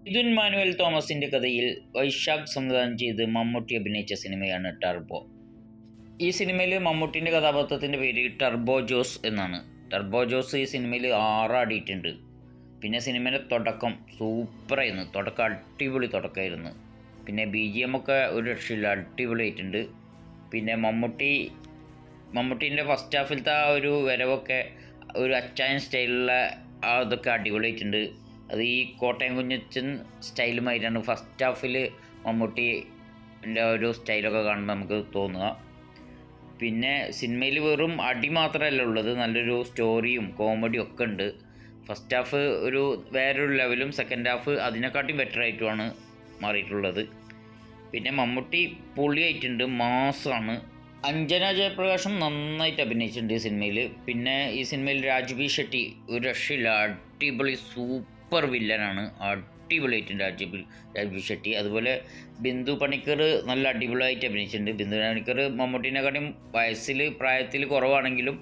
Mithun manual തോമസിന്റെ കഥയിൽ വൈശാഖ് സംവിധാനം ചെയ്ത് മമ്മൂട്ടി അഭിനയിച്ച സിനിമയാണ് ടർബോ. ഈ സിനിമയിൽ മമ്മൂട്ടിൻ്റെ കഥാപാത്രത്തിൻ്റെ പേര് ടർബോ ജോസ് എന്നാണ്. ടർബോ ജോസ് ഈ സിനിമയിൽ ആറാടിയിട്ടുണ്ട്. പിന്നെ സിനിമയുടെ തുടക്കം സൂപ്പറായിരുന്നു. തുടക്കം അടിപൊളി തുടക്കമായിരുന്നു. പിന്നെ BGM ഒക്കെ ഒരു രക്ഷയില്ല, അടിപൊളിയായിട്ടുണ്ട്. പിന്നെ മമ്മൂട്ടീൻ്റെ ഫസ്റ്റ് ഹാഫിലത്തെ ആ ഒരു വരവൊക്കെ ഒരു അച്ചായൻ സ്റ്റൈലിലുള്ള അതൊക്കെ അടിപൊളിയായിട്ടുണ്ട്. അത് ഈ കോട്ടയം കുഞ്ഞച്ചൻ സ്റ്റൈലുമായിട്ടാണ് ഫസ്റ്റ് ഹാഫിൽ മമ്മൂട്ടിൻ്റെ ഒരു സ്റ്റൈലൊക്കെ കാണുമ്പോൾ നമുക്ക് തോന്നുക. പിന്നെ സിനിമയിൽ വെറും അടി മാത്രമല്ല ഉള്ളത്, നല്ലൊരു സ്റ്റോറിയും കോമഡിയും ഒക്കെ ഉണ്ട്. ഫസ്റ്റ് ഹാഫ് ഒരു വേറൊരു ലെവലും സെക്കൻഡ് ഹാഫ് അതിനെക്കാട്ടിയും ബെറ്റർ ആയിട്ടുമാണ് മാറിയിട്ടുള്ളത്. പിന്നെ മമ്മൂട്ടി പൊളിയായിട്ടുണ്ട്, മാസാണ്. അഞ്ജന ജയപ്രകാശും നന്നായിട്ട് അഭിനയിച്ചിട്ടുണ്ട് ഈ സിനിമയിൽ. പിന്നെ ഈ സിനിമയിൽ രാജ്ബി ഷെട്ടി ഒരു രക്ഷയില്ല, അടിപൊളി സൂപ്പർ വില്ലനാണ്. അടിപൊളിയായിട്ടുണ്ട് രാജ്ബി ഷെട്ടി. അതുപോലെ ബിന്ദു പണിക്കർ നല്ല അടിപൊളിയായിട്ട് അഭിനയിച്ചിട്ടുണ്ട്. ബിന്ദു പണിക്കർ മമ്മൂട്ടിനെക്കാട്ടിയും പ്രായത്തിൽ കുറവാണെങ്കിലും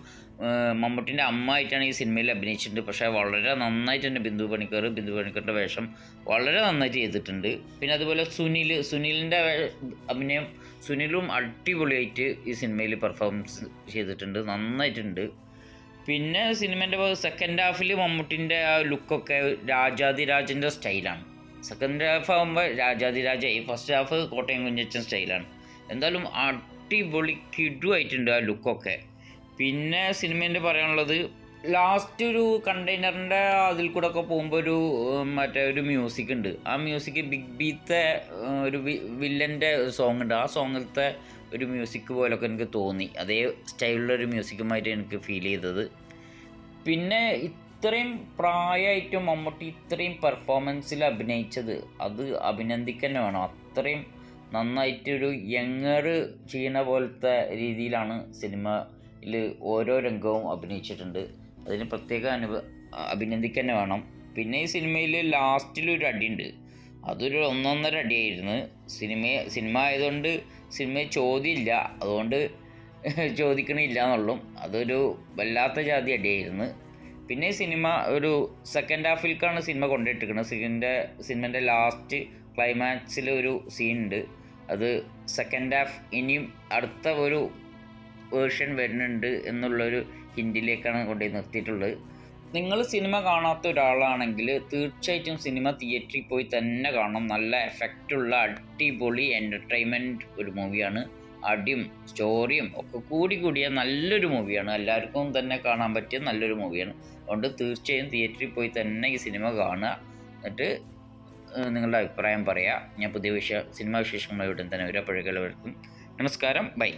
മമ്മൂട്ടിൻ്റെ അമ്മ ആയിട്ടാണ് ഈ സിനിമയിൽ അഭിനയിച്ചിട്ടുണ്ട്. പക്ഷേ വളരെ നന്നായിട്ട് തന്നെ ബിന്ദു പണിക്കറിൻ്റെ വേഷം വളരെ നന്നായിട്ട് ചെയ്തിട്ടുണ്ട്. പിന്നെ അതുപോലെ സുനിലിൻ്റെ അഭിനയം, സുനിലും അടിപൊളിയായിട്ട് ഈ സിനിമയിൽ പെർഫോമൻസ് ചെയ്തിട്ടുണ്ട്, നന്നായിട്ടുണ്ട്. പിന്നെ സിനിമേൻ്റെ സെക്കൻഡ് ഹാഫിൽ മമ്മൂട്ടിൻ്റെ ആ ലുക്കൊക്കെ രാജാതിരാജൻ്റെ സ്റ്റൈലാണ്. സെക്കൻഡ് ഹാഫ് ആകുമ്പോൾ രാജാതിരാജായി, ഫസ്റ്റ് ഹാഫ് കോട്ടയം കുഞ്ഞച്ചൻ സ്റ്റൈലാണ്. എന്തായാലും അടിപൊളി കിടുവായിട്ടുണ്ട് ആ ലുക്കൊക്കെ. പിന്നെ സിനിമേൻ്റെ പറയാനുള്ളത്, ലാസ്റ്റ് ഒരു കണ്ടെയ്നറിൻ്റെ അതിൽ കൂടെ ഒക്കെ പോകുമ്പോൾ ഒരു മ്യൂസിക് ഉണ്ട്. ആ മ്യൂസിക് ബിഗ് ബീത്തെ ഒരു വില്ലൻ്റെ സോങ് ഉണ്ട്. ആ സോങ്ങിലത്തെ ഒരു മ്യൂസിക് പോലൊക്കെ എനിക്ക് തോന്നി. അതേ സ്റ്റൈലിലൊരു മ്യൂസിക്കുമായിട്ട് എനിക്ക് ഫീൽ ചെയ്തത്. പിന്നെ ഇത്രയും പ്രായമായിട്ടും മമ്മൂട്ടി ഇത്രയും പെർഫോമൻസിൽ അഭിനയിച്ചത് അത് അഭിനന്ദിക്കാൻ വേണം. അത്രയും നന്നായിട്ടൊരു യങ്ങർ ചെയ്യുന്ന പോലത്തെ രീതിയിലാണ് സിനിമയിൽ ഓരോ രംഗവും അഭിനയിച്ചിട്ടുണ്ട്. അതിന് പ്രത്യേക അഭിനന്ദിക്കാൻ വേണം. പിന്നെ ഈ സിനിമയിൽ ലാസ്റ്റിലൊരു അടിയുണ്ട്, അതൊരു ഒന്നൊന്നര അടിയായിരുന്നു. സിനിമ ആയതുകൊണ്ട് സിനിമയിൽ ചോദ്യമില്ല, അതുകൊണ്ട് ചോദിക്കണില്ല എന്നുള്ളൂ. അതൊരു വല്ലാത്ത ജാതി അടിയായിരുന്നു. പിന്നെ സിനിമ ഒരു സെക്കൻഡ് ഹാഫിലേക്കാണ് സിനിമ കൊണ്ടുപോയിട്ടിരിക്കുന്നത്. സിനിമേൻ്റെ ലാസ്റ്റ് ക്ലൈമാക്സിൽ ഒരു സീനുണ്ട്. അത് സെക്കൻഡ് ഹാഫ് ഇനിയും അടുത്ത ഒരു വേർഷൻ വരുന്നുണ്ട് എന്നുള്ളൊരു ഹിൻഡിലേക്കാണ് കൊണ്ടുപോയി നിർത്തിയിട്ടുള്ളത്. നിങ്ങൾ സിനിമ കാണാത്ത ഒരാളാണെങ്കിൽ തീർച്ചയായിട്ടും സിനിമ തിയേറ്ററിൽ പോയി തന്നെ കാണണം. നല്ല എഫക്റ്റുള്ള അടിപൊളി എൻ്റർടൈൻമെൻറ്റ് ഒരു മൂവിയാണ്. അടിയും സ്റ്റോറിയും ഒക്കെ കൂടിയ നല്ലൊരു മൂവിയാണ്. എല്ലാവർക്കും തന്നെ കാണാൻ പറ്റിയ നല്ലൊരു മൂവിയാണ്. അതുകൊണ്ട് തീർച്ചയായും തിയേറ്ററിൽ പോയി തന്നെ ഈ സിനിമ കാണുക. എന്നിട്ട് നിങ്ങളുടെ അഭിപ്രായം പറയുക. ഞാൻ പുതിയ സിനിമാ വിശേഷങ്ങളുമായി ഉടൻ തന്നെ വരാം. അപ്പോഴേക്കും നമസ്കാരം, ബൈ.